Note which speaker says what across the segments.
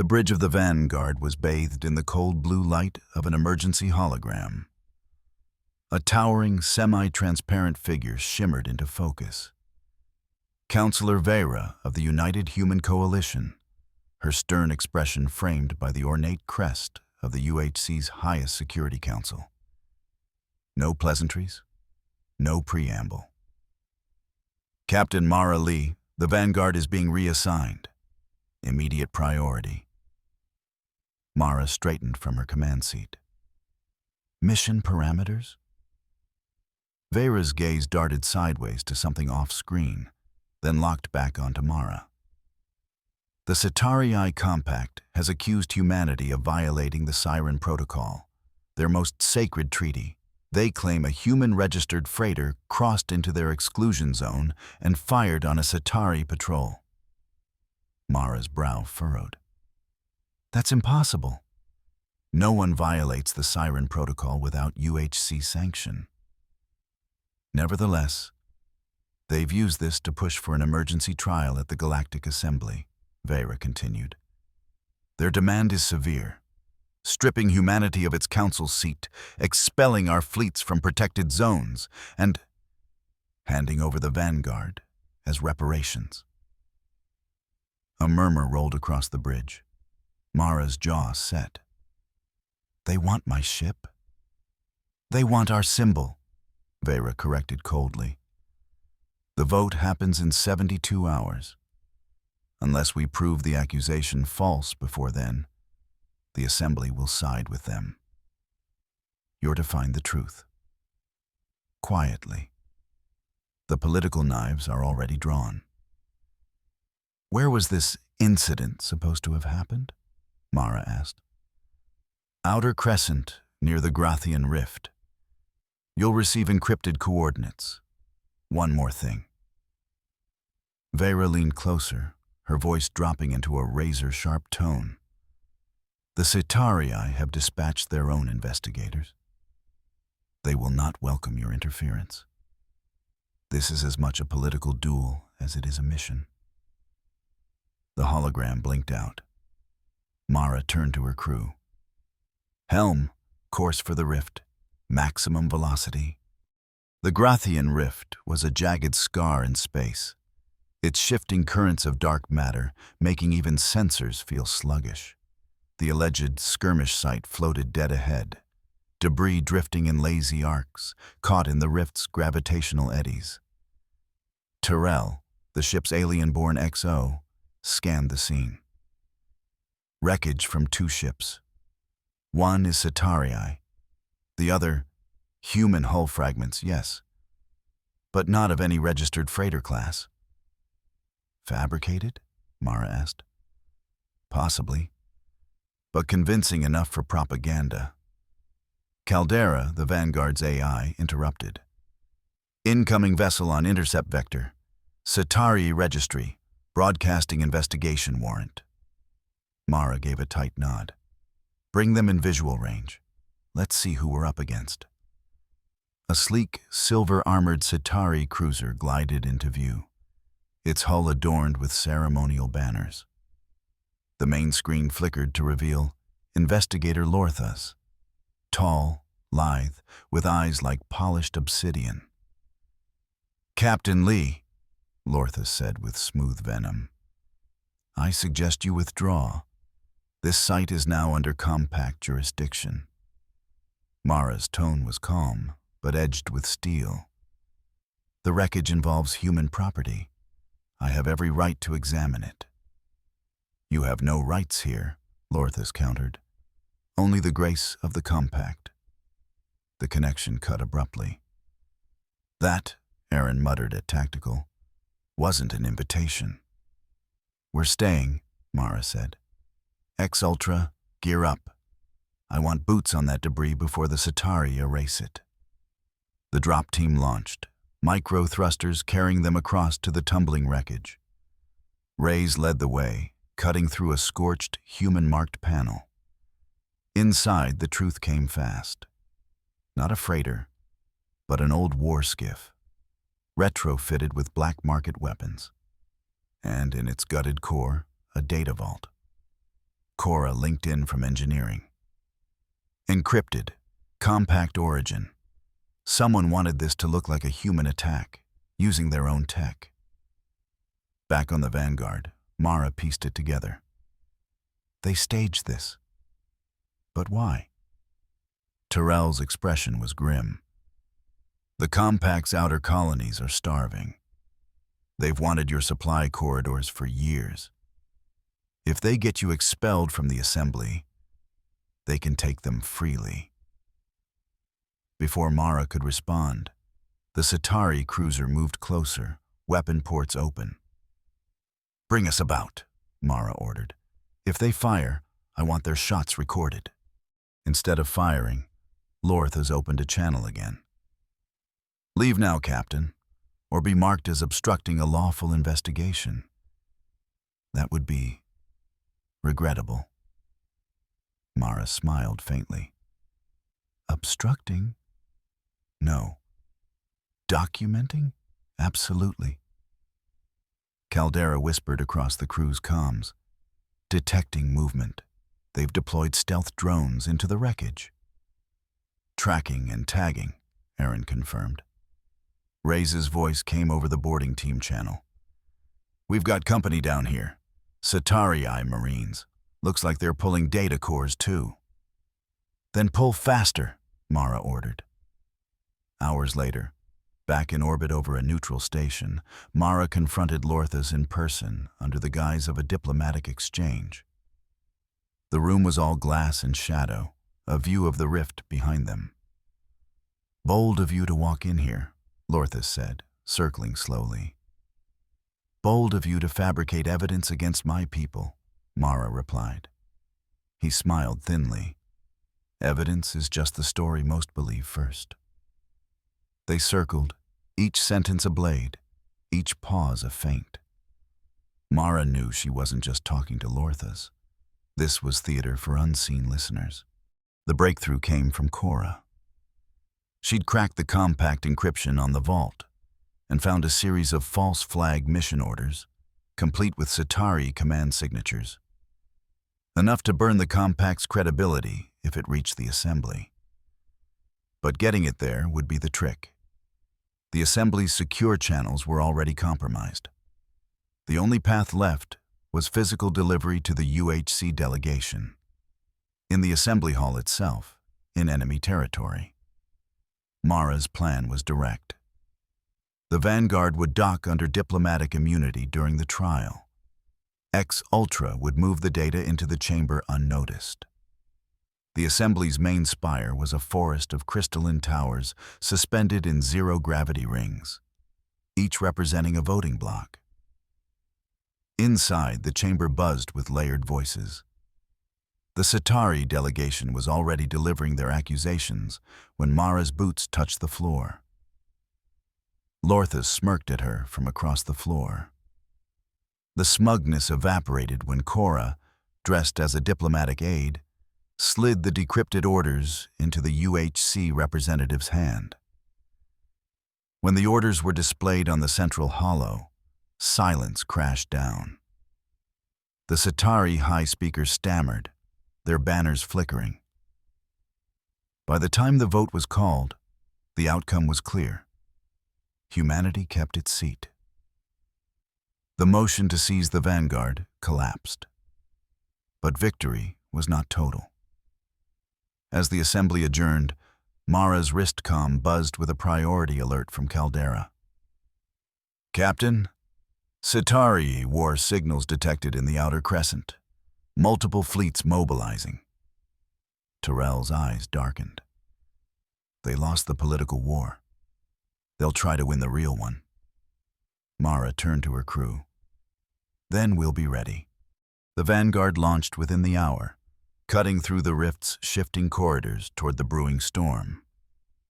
Speaker 1: The bridge of the Vanguard was bathed in the cold blue light of an emergency hologram. A towering, semi-transparent figure shimmered into focus. Counselor Vera of the United Human Coalition, her stern expression framed by the ornate crest of the UHC's highest security council. No pleasantries, no preamble. Captain Mara Leigh, the Vanguard is being reassigned. Immediate priority. Mara straightened from her command seat. Mission parameters? Vera's gaze darted sideways to something off-screen, then locked back onto Mara. The Centauri Compact has accused humanity of violating the Siren Protocol, their most sacred treaty. They claim a human-registered freighter crossed into their exclusion zone and fired on a Centauri patrol. Mara's brow furrowed. That's impossible. No one violates the Siren Protocol without UHC sanction. Nevertheless, they've used this to push for an emergency trial at the Galactic Assembly, Vera continued. Their demand is severe, stripping humanity of its council seat, expelling our fleets from protected zones, and handing over the Vanguard as reparations. A murmur rolled across the bridge. Mara's jaw set. They want my ship? They want our symbol, Vera corrected coldly. The vote happens in 72 hours. Unless we prove the accusation false before then, the Assembly will side with them. You're to find the truth. Quietly. The political knives are already drawn. Where was this incident supposed to have happened? Mara asked. Outer Crescent, near the Grathien Rift. You'll receive encrypted coordinates. One more thing. Vera leaned closer, her voice dropping into a razor-sharp tone. The Centauri have dispatched their own investigators. They will not welcome your interference. This is as much a political duel as it is a mission. The hologram blinked out. Mara turned to her crew. Helm, course for the rift, maximum velocity. The Grathien Rift was a jagged scar in space, its shifting currents of dark matter making even sensors feel sluggish. The alleged skirmish site floated dead ahead, debris drifting in lazy arcs, caught in the rift's gravitational eddies. Terrell, the ship's alien-born XO, scanned the scene. Wreckage from two ships. One is Centauri, the other, human hull fragments, yes, but not of any registered freighter class. Fabricated? Mara asked. Possibly, but convincing enough for propaganda. Caldera, the Vanguard's AI, interrupted. Incoming vessel on intercept vector. Centauri registry. Broadcasting investigation warrant. Mara gave a tight nod. Bring them in visual range. Let's see who we're up against. A sleek, silver-armored Centauri cruiser glided into view, its hull adorned with ceremonial banners. The main screen flickered to reveal Investigator Lorthas, tall, lithe, with eyes like polished obsidian. Captain Leigh, Lorthas said with smooth venom. I suggest you withdraw. This site is now under compact jurisdiction. Mara's tone was calm, but edged with steel. The wreckage involves human property. I have every right to examine it. You have no rights here, Lorthas countered. Only the grace of the compact. The connection cut abruptly. That, Aaron muttered at tactical, wasn't an invitation. We're staying, Mara said. X-Ultra, gear up. I want boots on that debris before the Centauri erase it. The drop team launched, micro thrusters carrying them across to the tumbling wreckage. Rays led the way, cutting through a scorched, human-marked panel. Inside, the truth came fast. Not a freighter, but an old war skiff, retrofitted with black market weapons. And in its gutted core, a data vault. Cora linked in from engineering. Encrypted, compact origin. Someone wanted this to look like a human attack, using their own tech. Back on the Vanguard, Mara pieced it together. They staged this. But why? Tyrell's expression was grim. The Compact's outer colonies are starving. They've wanted your supply corridors for years. If they get you expelled from the assembly, they can take them freely. Before Mara could respond, the Centauri cruiser moved closer, weapon ports open. "Bring us about," Mara ordered. "If they fire, I want their shots recorded." Instead of firing, Lorthas opened a channel again. "Leave now, Captain, or be marked as obstructing a lawful investigation. That would be regrettable." Mara smiled faintly. "Obstructing? No. Documenting? Absolutely." Caldera whispered across the crew's comms. "Detecting movement. They've deployed stealth drones into the wreckage." "Tracking and tagging," Aaron confirmed. Ray's voice came over the boarding team channel. "We've got company down here. Centauri Marines. Looks like they're pulling data cores too." "Then pull faster," Mara ordered. Hours later, back in orbit over a neutral station, Mara confronted Lorthas in person under the guise of a diplomatic exchange. The room was all glass and shadow, a view of the rift behind them. "Bold of you to walk in here," Lorthas said, circling slowly. "Bold of you to fabricate evidence against my people," Mara replied. He smiled thinly. "Evidence is just the story most believe first." They circled, each sentence a blade, each pause a feint. Mara knew she wasn't just talking to Lorthas. This was theater for unseen listeners. The breakthrough came from Cora. She'd cracked the compact encryption on the vault and found a series of false flag mission orders, complete with Centauri command signatures. Enough to burn the compact's credibility if it reached the assembly. But getting it there would be the trick. The assembly's secure channels were already compromised. The only path left was physical delivery to the UHC delegation. In the assembly hall itself, in enemy territory. Mara's plan was direct. The Vanguard would dock under diplomatic immunity during the trial. X-Ultra would move the data into the chamber unnoticed. The assembly's main spire was a forest of crystalline towers suspended in zero-gravity rings, each representing a voting block. Inside, the chamber buzzed with layered voices. The Centauri delegation was already delivering their accusations when Mara's boots touched the floor. Lorthas smirked at her from across the floor. The smugness evaporated when Cora, dressed as a diplomatic aide, slid the decrypted orders into the UHC representative's hand. When the orders were displayed on the central hollow, silence crashed down. The Centauri high speakers stammered, their banners flickering. By the time the vote was called, the outcome was clear. Humanity kept its seat. The motion to seize the Vanguard collapsed. But victory was not total. As the assembly adjourned, Mara's wristcom buzzed with a priority alert from Caldera. "Captain, Centauri war signals detected in the outer crescent. Multiple fleets mobilizing." Tyrell's eyes darkened. They lost the political war. They'll try to win the real one. Mara turned to her crew. "Then we'll be ready." The Vanguard launched within the hour, cutting through the rift's shifting corridors toward the brewing storm.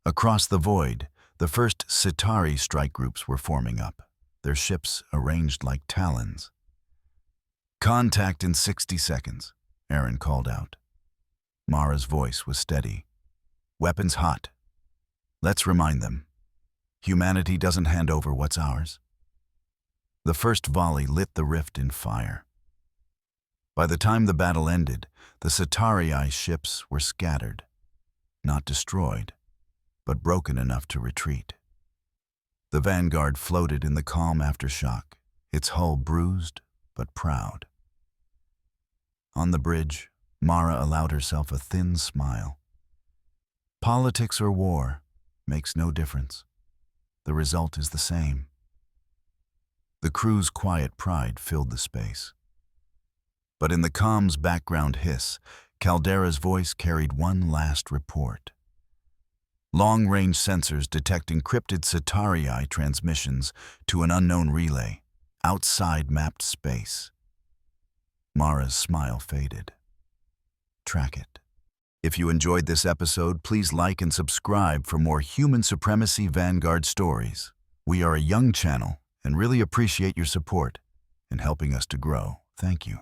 Speaker 1: Across the void, the first Centauri strike groups were forming up, their ships arranged like talons. "Contact in 60 seconds, Aaron called out. Mara's voice was steady. "Weapons hot. Let's remind them. Humanity doesn't hand over what's ours." The first volley lit the rift in fire. By the time the battle ended, the Centauri ships were scattered, not destroyed, but broken enough to retreat. The Vanguard floated in the calm aftershock, its hull bruised but proud. On the bridge, Mara allowed herself a thin smile. Politics or war makes no difference. The result is the same. The crew's quiet pride filled the space. But in the comm's background hiss, Caldera's voice carried one last report. Long-range sensors detect encrypted Centauri transmissions to an unknown relay, outside mapped space. Mara's smile faded. Track it. If you enjoyed this episode, please like and subscribe for more human supremacy Vanguard stories. We are a young channel and really appreciate your support in helping us to grow. Thank you.